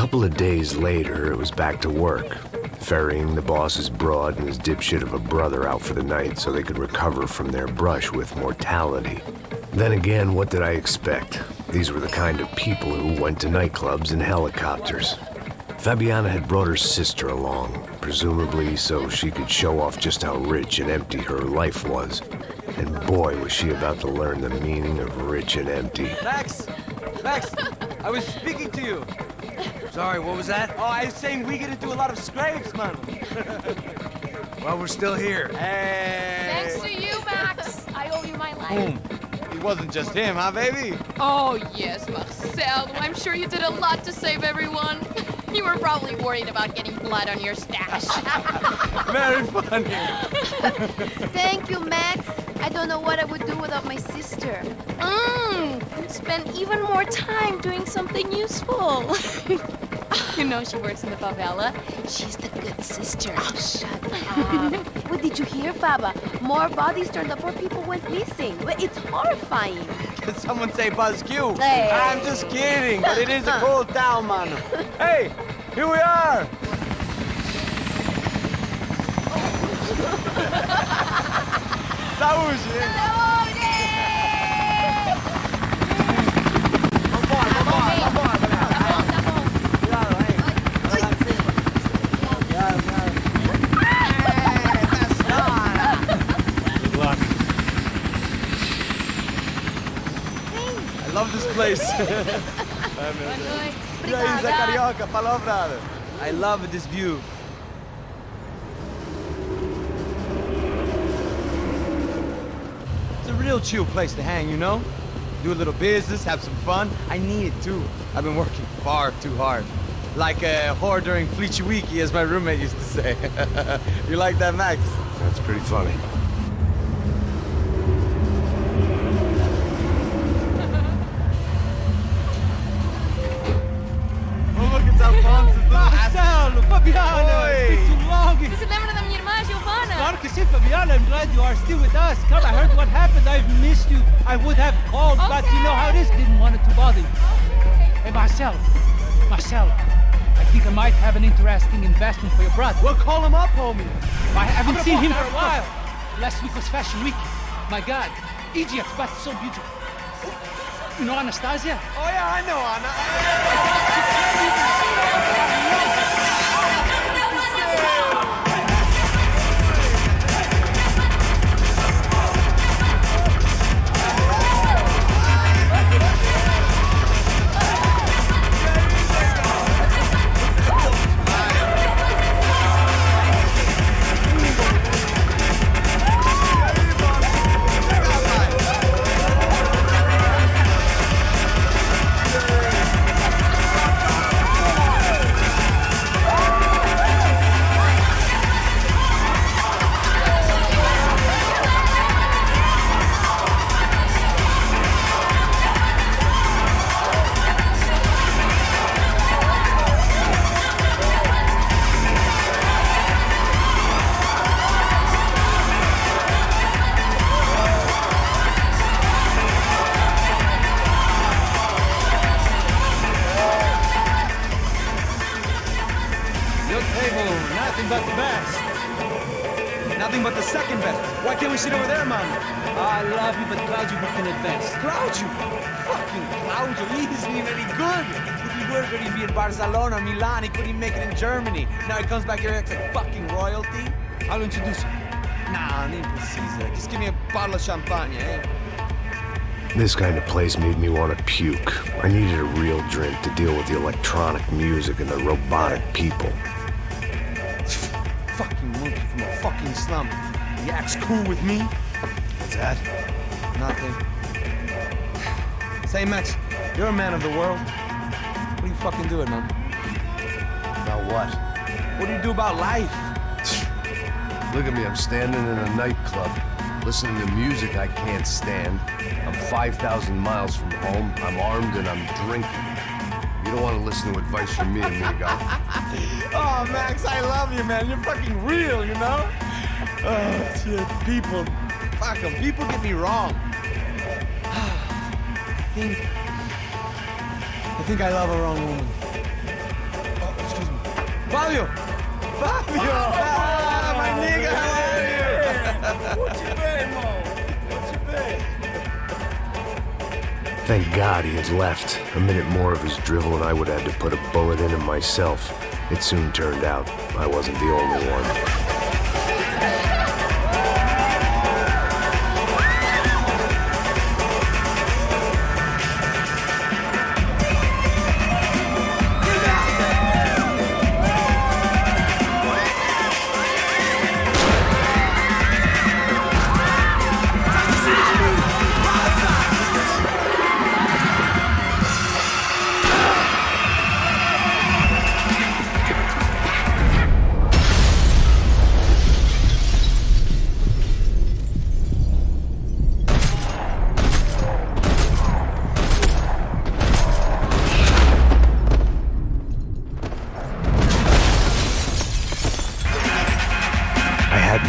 couple of days later, it was back to work, ferrying the boss's broad and his dipshit of a brother out for the night so they could recover from their brush with mortality. Then again, what did I expect? These were the kind of people who went to nightclubs in helicopters. Fabiana had brought her sister along, presumably so she could show off just how rich and empty her life was. And boy, was she about to learn the meaning of rich and empty. Max! Max! I was speaking to you. Sorry, what was that? Oh, I was saying we gotta do a lot of scrapes, man. Well, we're still here. Hey! Thanks to you, Max. I owe you my life. It wasn't just him, huh, baby? Oh, yes, Marcel. I'm sure you did a lot to save everyone. You were probably worried about getting blood on your stash. Very funny. Thank you, Max. I don't know what I would do without my sister. Spend even more time doing something useful. You know she works in the favela. She's the good sister. Oh, shut up. What did you hear, Faba? More bodies turned up where people went missing. It's horrifying. Did someone say Buzz Q? Hey. I'm just kidding, but it is a cool town, man. Hey, here we are. Saúde! I love this place. Yeah, he's a carioca, palavra. I love this view. It's a real chill place to hang, you know? Do a little business, have some fun. I need it too. I've been working far too hard. Like a whore during Fleechy Weeky, as my roommate used to say. You like that, Max? That's pretty funny. Marcelo, Fabiana, it's been too long. Você se lembra da minha irmã, Giovanna? Claro que sim, Fabiana. I'm glad you are still with us. Come, I heard what happened. I've missed you. I would have called, but you know how it is. Didn't want it to bother you. Hey, Marcel, I think I might have an interesting investment for your brother. Well, call him up, homie. I haven't seen him for a while. Last week was Fashion Week. My God, Egypt, but so beautiful. You know Anastasia? Oh, yeah, I know Anna. Nothing but the best. Nothing but the second best. Why can't we sit over there, man? I love you, but Claudio booked in advance. Claudio? Fucking Claudio, he isn't even any good. If he were going to be in Barcelona, Milan, he couldn't make it in Germany. Now he comes back here and acts like fucking royalty. I'll introduce you. Nah, nem precisa. Just give me a bottle of champagne, eh? This kind of place made me want to puke. I needed a real drink to deal with the electronic music and the robotic people. Fucking monkey from a fucking slum. He acts cool with me. What's that? Nothing. Say, Max, you're a man of the world. What do you fucking do it, man? About what? What do you do about life? Look at me, I'm standing in a nightclub, listening to music I can't stand. I'm 5,000 miles from home, I'm armed and I'm drinking. You don't want to listen to advice from me, amigo. Oh, Max, I love you, man. You're fucking real, you know? Oh, shit. People. Fuck them. People get me wrong. I think I love a wrong woman. Fabio! Fabio! Ah, my nigga, how are you? Thank God he had left. A minute more of his drivel and I would have had to put a bullet in him myself. It soon turned out I wasn't the only one.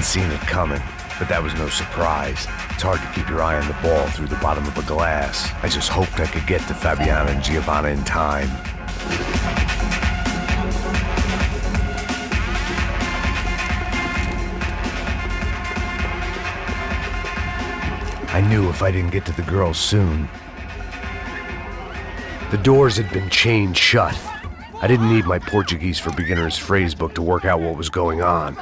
Seen it coming, but that was no surprise. It's hard to keep your eye on the ball through the bottom of a glass. I just hoped I could get to Fabiana and Giovanna in time. I knew if I didn't get to the girls soon. The doors had been chained shut. I didn't need my Portuguese for Beginners phrase book to work out what was going on.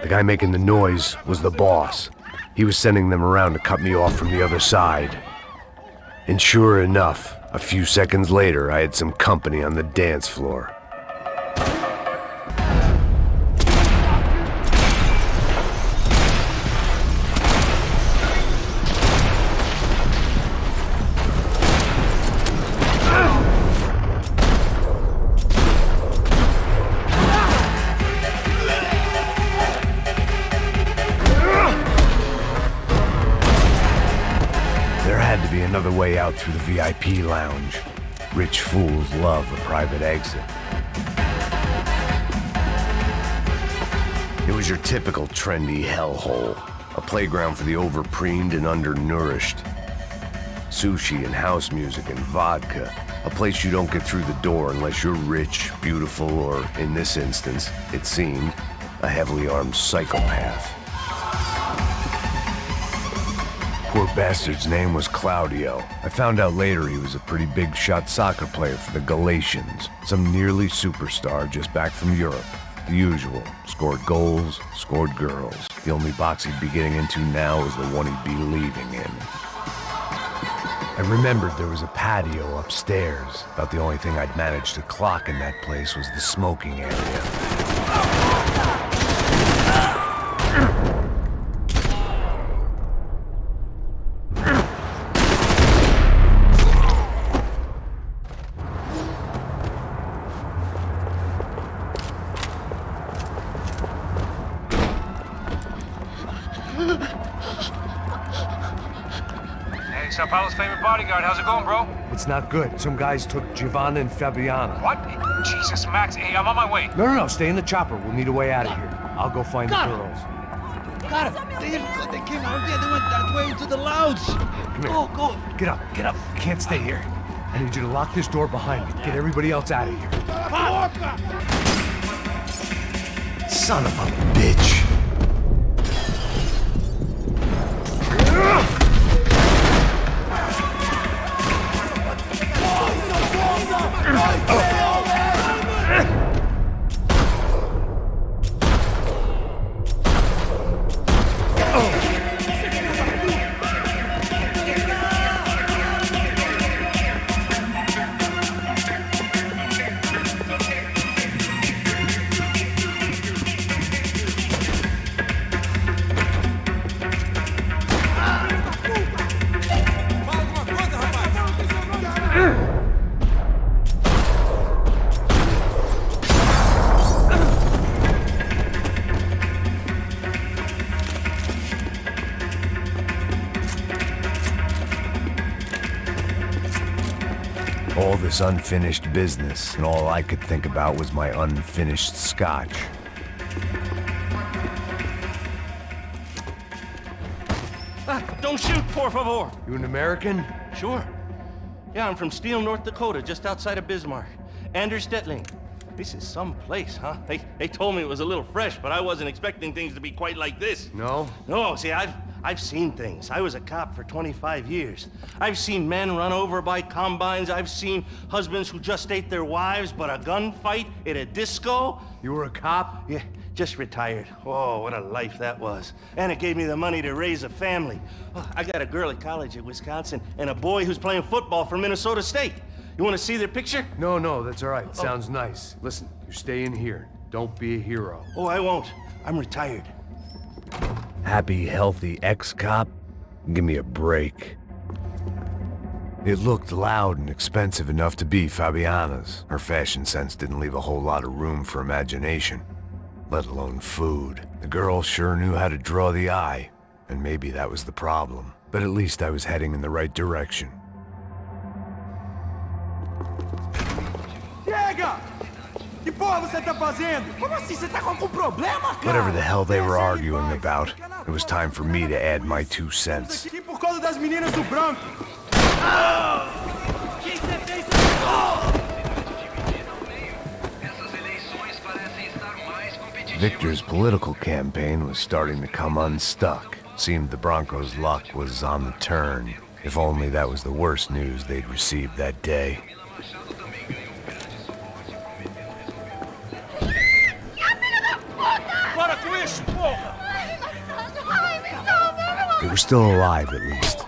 The guy making the noise was the boss. He was sending them around to cut me off from the other side. And sure enough, a few seconds later, I had some company on the dance floor. Another way out through the VIP lounge. Rich fools love a private exit. It was your typical trendy hellhole. A playground for the overpreened and undernourished. Sushi and house music and vodka. A place you don't get through the door unless you're rich, beautiful, or, in this instance, it seemed, a heavily armed psychopath. Poor bastard's name was Claudio. I found out later he was a pretty big shot soccer player for the Galatians. Some nearly superstar just back from Europe. The usual. Scored goals, scored girls. The only box he'd be getting into now was the one he'd be leaving in. I remembered there was a patio upstairs. About the only thing I'd managed to clock in that place was the smoking area. Sao Paulo's favorite bodyguard. How's it going, bro? It's not good. Some guys took Giovanna and Fabiana. What? Jesus, Max. Hey, I'm on my way. No. Stay in the chopper. We'll need a way out of here. I'll go find the girls. Got it. They came out there. They went that way into the lounge. Come here. Go. Get up. You can't stay here. I need you to lock this door behind me. Get everybody else out of here. Son of a bitch. All this unfinished business, and all I could think about was my unfinished scotch. Don't shoot, por favor. You an American? Sure. Yeah, I'm from Steele, North Dakota, just outside of Bismarck. Anders Stetling. This is some place, huh? They told me it was a little fresh, but I wasn't expecting things to be quite like this. No? No, see, I've seen things. I was a cop for 25 years. I've seen men run over by combines. I've seen husbands who just ate their wives, but a gunfight at a disco. You were a cop? Yeah, just retired. Oh, what a life that was. And it gave me the money to raise a family. Oh, I got a girl at college at Wisconsin and a boy who's playing football for Minnesota State. You want to see their picture? No, that's all right. Sounds nice. Listen, you're staying here. Don't be a hero. Oh, I won't. I'm retired. Happy, healthy ex-cop? Give me a break. It looked loud and expensive enough to be Fabiana's. Her fashion sense didn't leave a whole lot of room for imagination, let alone food. The girl sure knew how to draw the eye, and maybe that was the problem. But at least I was heading in the right direction. Chega! Que porra você tá fazendo? Como assim? Você tá com algum problema, cara? Whatever the hell they were arguing about, it was time for me to add my 2 cents. Aqui por causa das meninas do branco. Victor's political campaign was starting to come unstuck. Seemed the Broncos' luck was on the turn. If only that was the worst news they'd received that day. They were still alive, at least.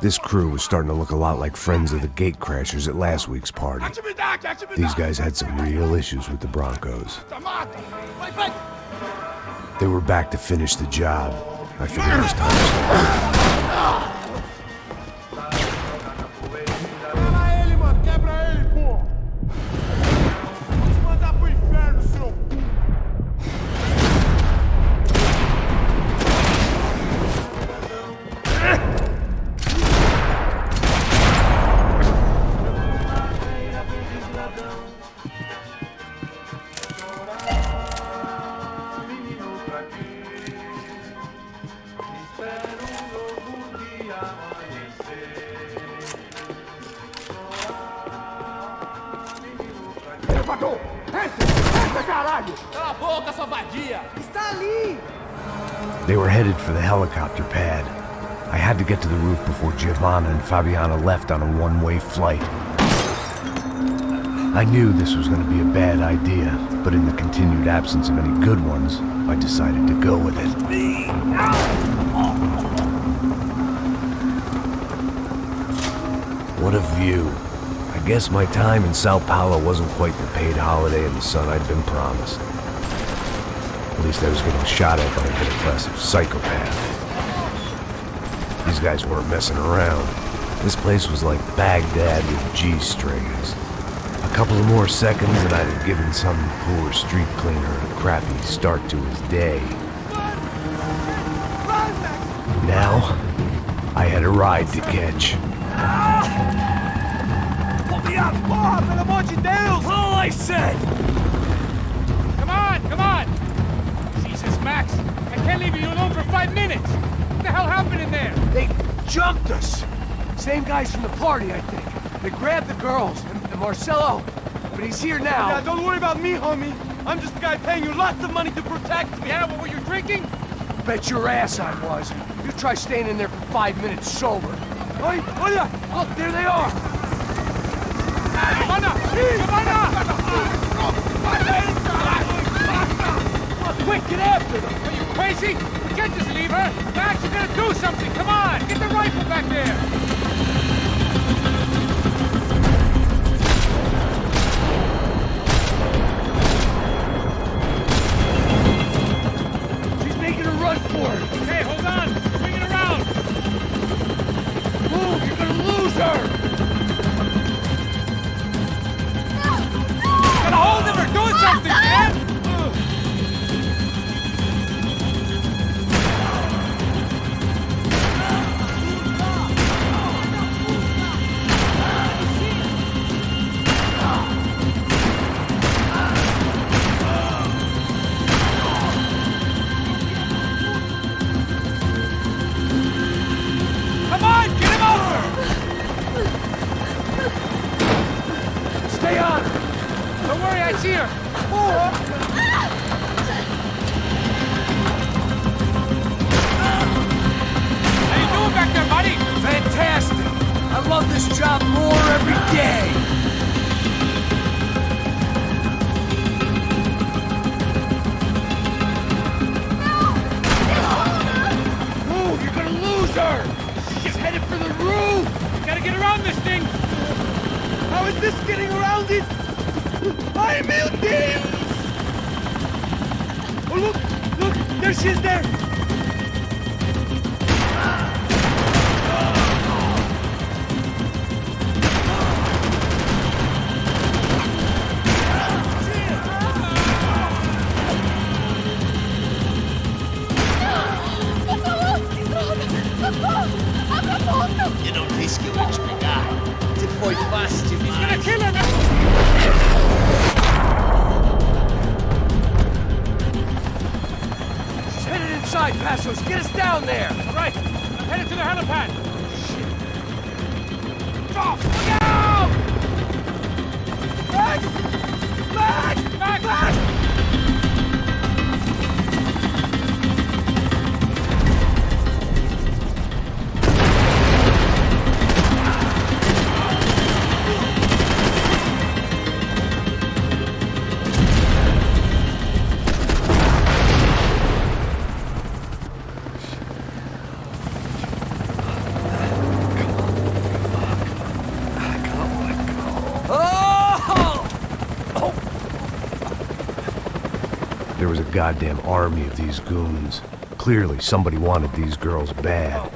This crew was starting to look a lot like friends of the gatecrashers at last week's party. These guys had some real issues with the Broncos. They were back to finish the job. I figured it was time to start. They were headed for the helicopter pad. I had to get to the roof before Giovanna and Fabiana left on a one-way flight. I knew this was going to be a bad idea, but in the continued absence of any good ones, I decided to go with it. What a view. I guess my time in Sao Paulo wasn't quite the paid holiday in the sun I'd been promised. At least I was getting shot at by a bit-aggressive psychopath. These guys weren't messing around. This place was like Baghdad with G-strings. A couple of more seconds and I'd have given some poor street cleaner a crappy start to his day. Now, I had a ride to catch. Pull me up! Porra, pelo amor de Deus! All I said! Come on! Jesus, Max, I can't leave you alone for 5 minutes! What the hell happened in there? They jumped us! Same guys from the party, I think. They grabbed the girls, and Marcelo, but he's here now. Yeah, don't worry about me, homie. I'm just the guy paying you lots of money to protect me. Yeah, but were you drinking? Bet your ass I was. You try staying in there for 5 minutes sober. Oi, olha! Look, there they are! Quick, get after them! Are you crazy? We can't just leave her! Max, you gotta do something! Come on! Get the rifle back there! She's making a run for it! Hey, hold on! Bring it around! Move! You're gonna lose her! Gotta hold him or do something, man! Stay on! Don't worry, I see her! day! Move! You're gonna lose her! She's headed for the roof! Gotta get around this thing! How is this getting around it? ¡Ay, meu Deus! Oh, look! Look! There she is there! You don't discourage me, guy. Te foi fácil. He's gonna kill her! She's headed inside, Passos! Get us down there! Right, I'm headed to the helipad. Off! Look out! Back! Back! Back! Back! There was a goddamn army of these goons. Clearly, somebody wanted these girls bad.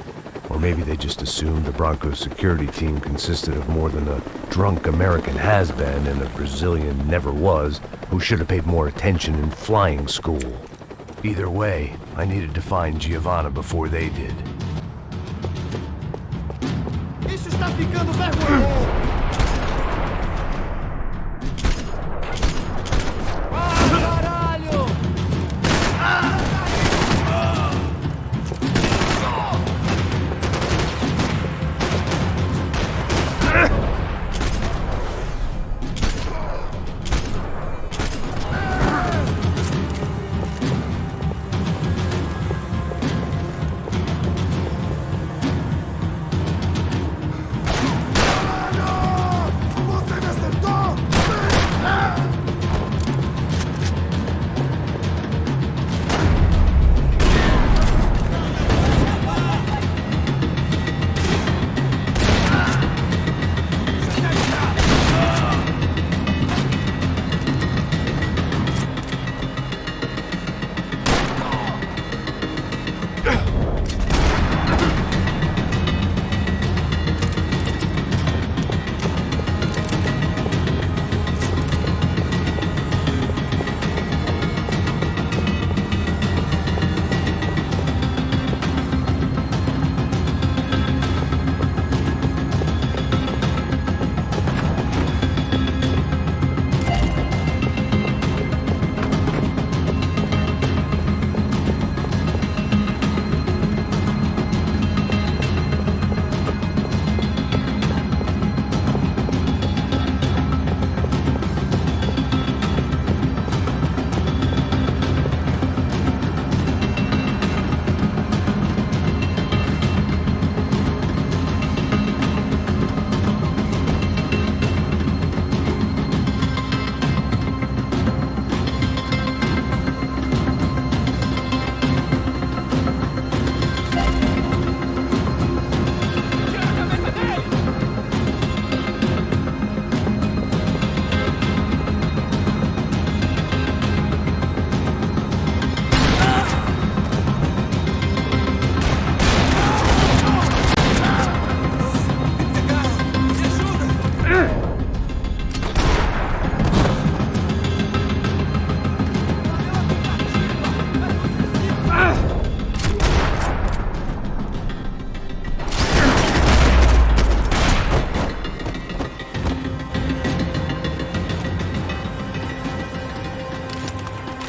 Or maybe they just assumed the Broncos security team consisted of more than a drunk American has-been and a Brazilian never-was who should have paid more attention in flying school. Either way, I needed to find Giovanna before they did. Isso está ficando vergonhoso!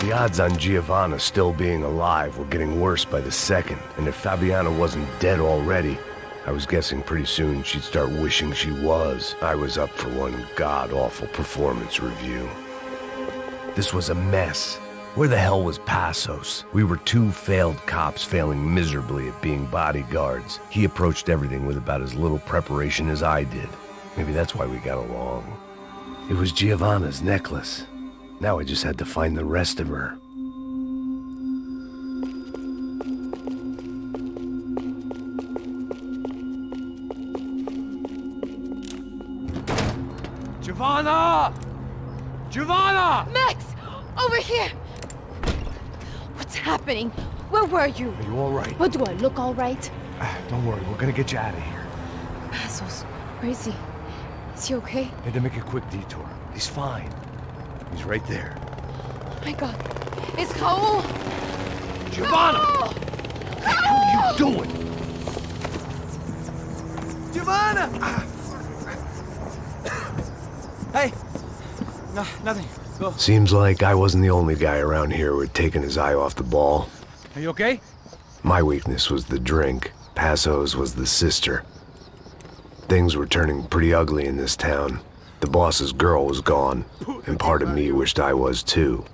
The odds on Giovanna still being alive were getting worse by the second, and if Fabiana wasn't dead already, I was guessing pretty soon she'd start wishing she was. I was up for one god-awful performance review. This was a mess. Where the hell was Passos? We were two failed cops failing miserably at being bodyguards. He approached everything with about as little preparation as I did. Maybe that's why we got along. It was Giovanna's necklace. Now I just had to find the rest of her. Giovanna! Giovanna! Max! Over here! What's happening? Where were you? Are you all right? What, do I look all right? Don't worry, we're gonna get you out of here. Passos, where is he? Is he okay? Had to make a quick detour. He's fine. He's right there. Oh my god. It's Raul! Giovanna! Raul! What the hell are you doing? Giovanna! Hey! No, nothing. Go. Seems like I wasn't the only guy around here who had taken his eye off the ball. Are you okay? My weakness was the drink. Passo's was the sister. Things were turning pretty ugly in this town. The boss's girl was gone, and part of me wished I was too.